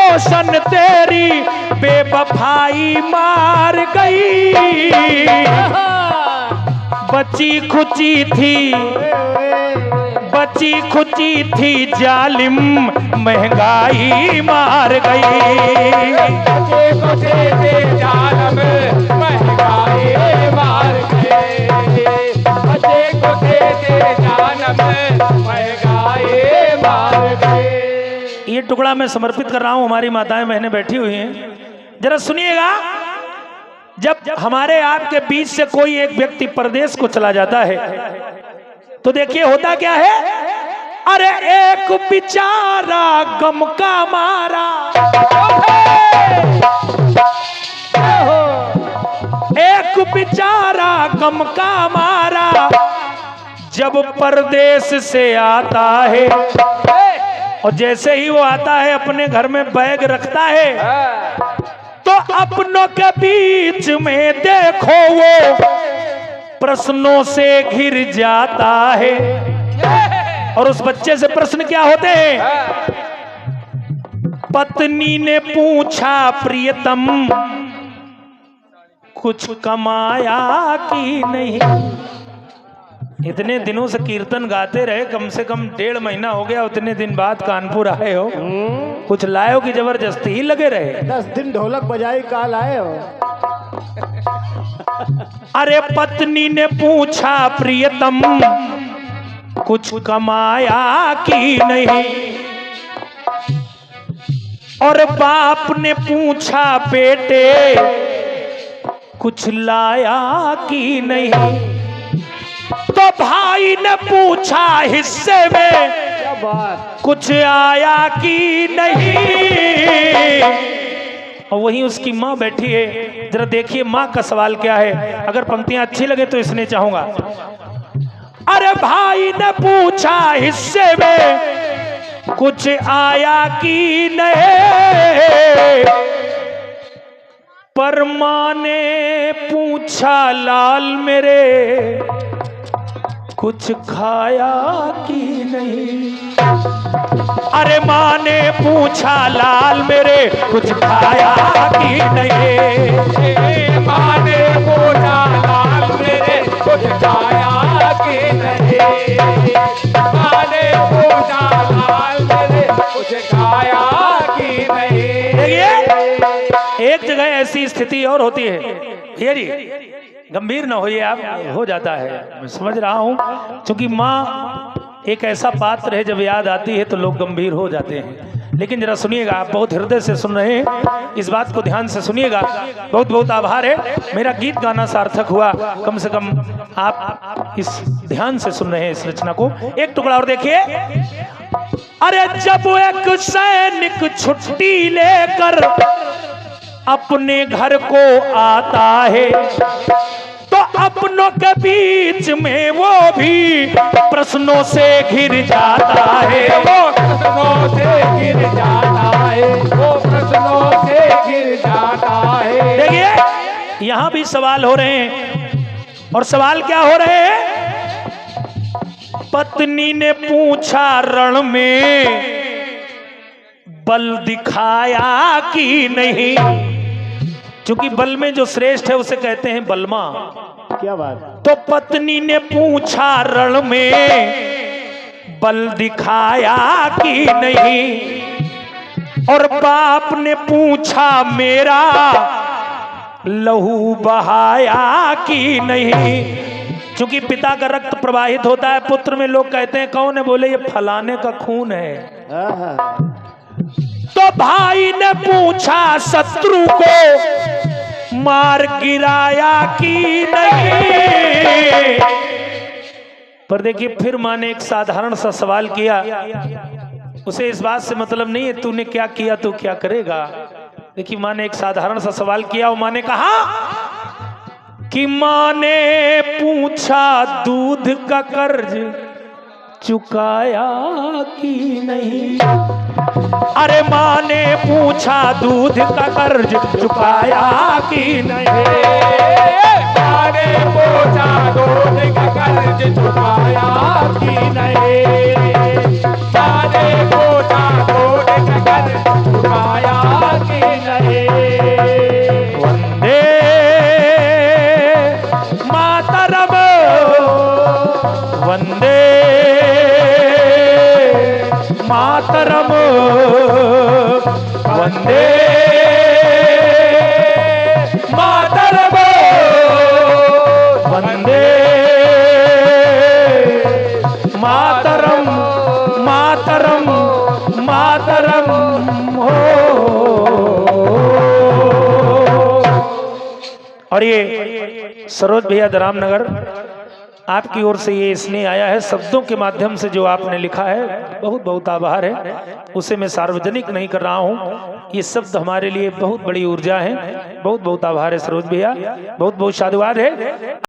रोशन तेरी बेवफाई मार गई। बची खुची थी जालिम महंगाई मार गई। ये टुकड़ा मैं समर्पित कर रहा हूं, हमारी माताएं बहनें बैठी हुई हैं, जरा सुनिएगा। जब हमारे आपके बीच से कोई एक व्यक्ति परदेश को चला जाता है तो देखिए होता क्या है। अरे एक बेचारा गम का मारा, एक बेचारा गम का मारा जब परदेश से आता है, और जैसे ही वो आता है अपने घर में बैग रखता है तो अपनों के बीच में देखो वो प्रश्नों से घिर जाता है। और उस बच्चे से प्रश्न क्या होते हैं? पत्नी ने पूछा प्रियतम कुछ कमाया कि नहीं। इतने दिनों से कीर्तन गाते रहे, कम से कम 1.5 महीना हो गया, उतने दिन बाद कानपुर आए हो, कुछ लाए हो कि जबरदस्ती ही लगे रहे? 10 दिन ढोलक बजाई काल आए हो। अरे पत्नी ने पूछा प्रियतम कुछ कमाया कि नहीं, और बाप ने पूछा बेटे कुछ लाया कि नहीं। तो भाई ने पूछा हिस्से में कुछ आया कि नहीं। और वहीं उसकी माँ बैठी है, जरा देखिए माँ का सवाल क्या है। अगर पंक्तियां अच्छी लगे तो इसने चाहूंगा। अरे भाई ने पूछा हिस्से में कुछ आया कि नहीं, पर माँ ने पूछा लाल मेरे कुछ खाया कि नहीं। अरे माँ ने पूछा लाल मेरे कुछ खाया कि नहीं। माँ ने पूछा लाल मेरे कुछ खाया कि नहीं। माँ ने पूछा लाल मेरे कुछ खाया कि नहीं। देखिए एक जगह ऐसी स्थिति और होती है भैया जी, गंभीर ना होइए आप, हो जाता है, मैं समझ रहा हूँ, क्योंकि माँ एक ऐसा पात्र है जब याद आती है तो लोग गंभीर हो जाते हैं। लेकिन जरा सुनिएगा, आप बहुत हृदय से सुन रहे हैं, इस बात को ध्यान से सुनिएगा। बहुत बहुत आभार है, मेरा गीत गाना सार्थक हुआ, कम से कम आप इस ध्यान से सुन रहे हैं इस रचना को। एक टुकड़ा और देखिए। अरे जब एक सैनिक छुट्टी लेकर अपने घर को आता है तो अपनों के बीच में वो भी प्रश्नों से घिर जाता है। वो प्रश्नों से घिर जाता है। वो प्रश्नों से घिर जाता है। देखिए यहाँ भी सवाल हो रहे हैं, और सवाल क्या हो रहे हैं? पत्नी ने पूछा रण में बल दिखाया कि नहीं, क्योंकि बल में जो श्रेष्ठ है उसे कहते हैं बलमा। क्या बात। तो पत्नी ने पूछा रण में बल दिखाया कि नहीं, और बाप ने पूछा मेरा लहू बहाया कि नहीं। क्योंकि पिता का रक्त प्रवाहित होता है पुत्र में, लोग कहते हैं कौन है? बोले ये फलाने का खून है। तो भाई ने पूछा शत्रु को मार गिराया कि नहीं। पर देखिए फिर माँ ने एक साधारण सा सवाल किया, उसे इस बात से मतलब नहीं है तूने क्या किया तो क्या करेगा। देखिए माँ ने एक साधारण सा सवाल किया, और माँ ने कहा कि माँ ने पूछा दूध का कर्ज चुकाया कि नहीं। अरे माँ ने पूछा दूध का कर्ज चुकाया कि नहीं। माँ ने पूछा दूध का कर्ज चुकाया कि नहीं। माँ ने पूछा दूध का कर्ज चुकाया वंदे मातरम वंदे मातरम मातरम मातरम हो। और ये सरोज भैया रामनगर आपकी ओर से ये स्नेह आया है, शब्दों के माध्यम से जो आपने लिखा है, बहुत बहुत आभार है। उसे मैं सार्वजनिक नहीं कर रहा हूँ, ये शब्द हमारे लिए बहुत बड़ी ऊर्जा है। बहुत बहुत आभार है सरोज भैया, बहुत बहुत साधुवाद है।